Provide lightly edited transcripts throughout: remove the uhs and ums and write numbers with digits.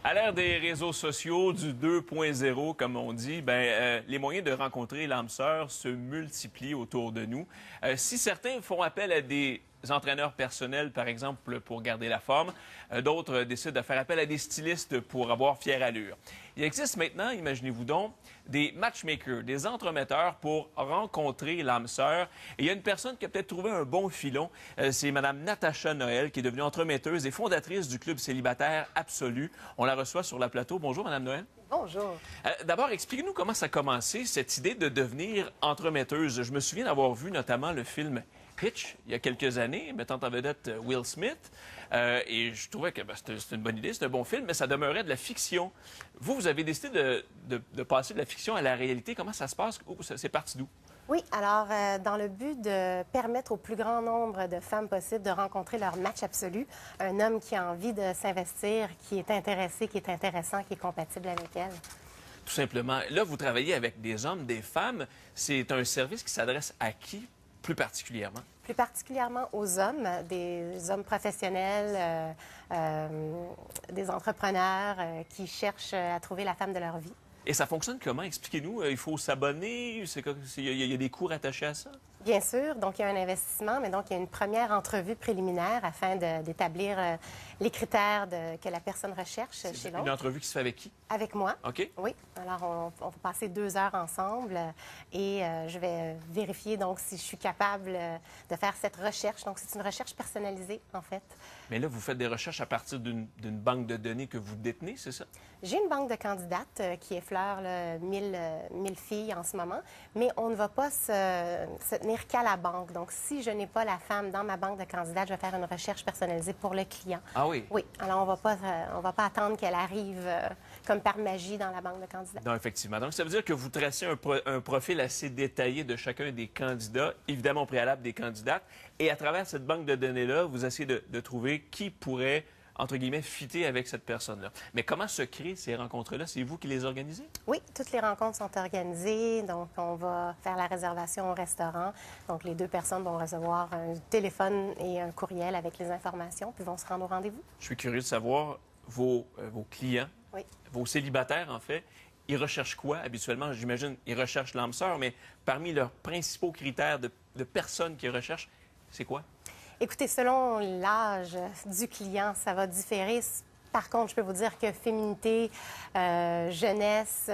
À l'ère des réseaux sociaux, du 2.0, comme on dit, les moyens de rencontrer l'âme sœur se multiplient autour de nous. Si certains font appel à des entraîneurs personnels, par exemple, pour garder la forme, d'autres décident de faire appel à des stylistes pour avoir fière allure. Il existe maintenant, imaginez-vous donc, des matchmakers, des entremetteurs pour rencontrer l'âme sœur. Et il y a une personne qui a peut-être trouvé un bon filon. C'est Mme Natacha Noël, qui est devenue entremetteuse et fondatrice du Club célibataire Absolu. On la reçoit sur le plateau. Bonjour, Mme Noël. Bonjour. D'abord, expliquez-nous comment ça a commencé, cette idée de devenir entremetteuse. Je me souviens d'avoir vu notamment le film Hitch, il y a quelques années, mettant en vedette Will Smith. Et je trouvais que c'était une bonne idée, c'est un bon film, mais ça demeurait de la fiction. Vous avez décidé de passer de la fiction à la réalité. Comment ça se passe? C'est parti d'où? Oui, alors, dans le but de permettre au plus grand nombre de femmes possible de rencontrer leur match absolu, un homme qui a envie de s'investir, qui est intéressé, qui est intéressant, qui est compatible avec elle. Tout simplement. Là, vous travaillez avec des hommes, des femmes. C'est un service qui s'adresse à qui, plus particulièrement? Plus particulièrement aux hommes, des hommes professionnels, des entrepreneurs qui cherchent à trouver la femme de leur vie. Et ça fonctionne comment? Expliquez-nous. Il faut s'abonner? Il y a des coûts rattachés à ça? Bien sûr. Donc, il y a un investissement, mais donc il y a une première entrevue préliminaire afin d'établir les critères que la personne recherche chez l'autre. Une entrevue qui se fait avec qui? Avec moi. OK. Oui. Alors, on va passer 2 heures ensemble et je vais vérifier donc si je suis capable de faire cette recherche. Donc, c'est une recherche personnalisée, en fait. Mais là, vous faites des recherches à partir d'une banque de données que vous détenez, c'est ça? J'ai une banque de candidates qui effleure 1000 filles en ce moment, mais on ne va pas se tenir qu'à la banque. Donc, si je n'ai pas la femme dans ma banque de candidates, je vais faire une recherche personnalisée pour le client. Ah oui? Oui. Alors, on va pas attendre qu'elle arrive comme par magie dans la banque de candidats. Non, effectivement. Donc, ça veut dire que vous tracez un profil assez détaillé de chacun des candidats, évidemment au préalable des candidates, et à travers cette banque de données-là, vous essayez de trouver qui pourrait, entre guillemets, fitter avec cette personne-là. Mais comment se créent ces rencontres-là? C'est vous qui les organisez? Oui, toutes les rencontres sont organisées. Donc, on va faire la réservation au restaurant. Donc, les 2 personnes vont recevoir un téléphone et un courriel avec les informations, puis vont se rendre au rendez-vous. Je suis curieux de savoir, vos clients, Oui. vos célibataires, en fait, ils recherchent quoi habituellement? J'imagine ils recherchent l'âme sœur, mais parmi leurs principaux critères de personnes qu'ils recherchent, c'est quoi? Écoutez, selon l'âge du client, ça va différer. Par contre, je peux vous dire que féminité, jeunesse,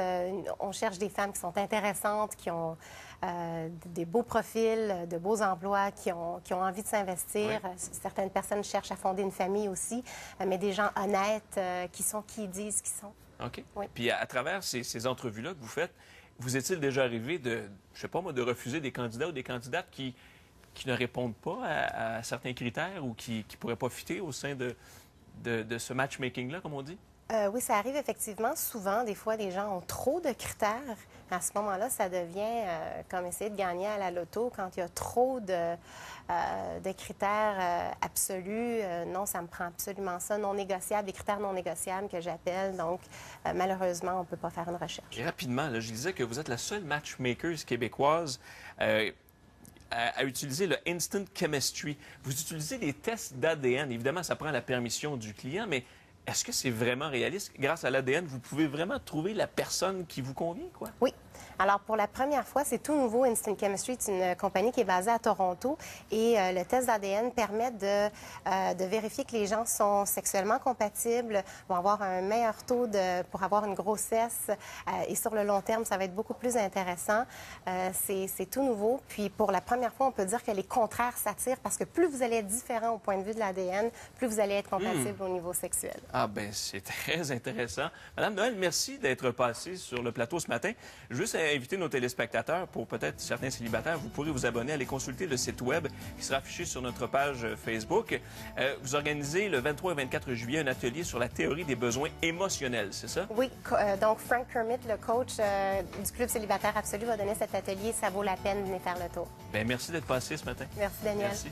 on cherche des femmes qui sont intéressantes, qui ont des beaux profils, de beaux emplois, qui ont envie de s'investir. Oui. Certaines personnes cherchent à fonder une famille aussi, mais des gens honnêtes, qui sont qui ils disent qu'ils sont. OK. Oui. Puis à travers ces entrevues-là que vous faites, vous est-il déjà arrivé je sais pas moi, de refuser des candidats ou des candidates qui ne répondent pas à certains critères ou qui ne pourraient pas fitter au sein de ce matchmaking-là, comme on dit? Oui, ça arrive effectivement. Souvent, des fois, les gens ont trop de critères. À ce moment-là, ça devient comme essayer de gagner à la loto. Quand il y a trop de critères absolus, non, ça me prend absolument ça, non négociable, des critères non négociables que j'appelle. Donc, malheureusement, on ne peut pas faire une recherche. Et rapidement, là, je disais que vous êtes la seule matchmaker québécoise à utiliser le Instant Chemistry. Vous utilisez des tests d'ADN. Évidemment, ça prend la permission du client, mais est-ce que c'est vraiment réaliste? Grâce à l'ADN, vous pouvez vraiment trouver la personne qui vous convient, quoi? Oui. Alors, pour la première fois, c'est tout nouveau. Instant Chemistry, c'est une compagnie qui est basée à Toronto. Et le test d'ADN permet de vérifier que les gens sont sexuellement compatibles, vont avoir un meilleur taux pour avoir une grossesse. Et sur le long terme, ça va être beaucoup plus intéressant. C'est tout nouveau. Puis, pour la première fois, on peut dire que les contraires s'attirent parce que plus vous allez être différent au point de vue de l'ADN, plus vous allez être compatible au niveau sexuel. Ah ben c'est très intéressant. Madame Noël, merci d'être passée sur le plateau ce matin. Juste à inviter nos téléspectateurs, pour peut-être certains célibataires, vous pourrez vous abonner, aller consulter le site web qui sera affiché sur notre page Facebook. Vous organisez le 23 et 24 juillet un atelier sur la théorie des besoins émotionnels, c'est ça? Oui, donc Frank Kermit, le coach du Club célibataire Absolu, va donner cet atelier. Ça vaut la peine de venir faire le tour. Bien, merci d'être passé ce matin. Merci, Daniel. Merci.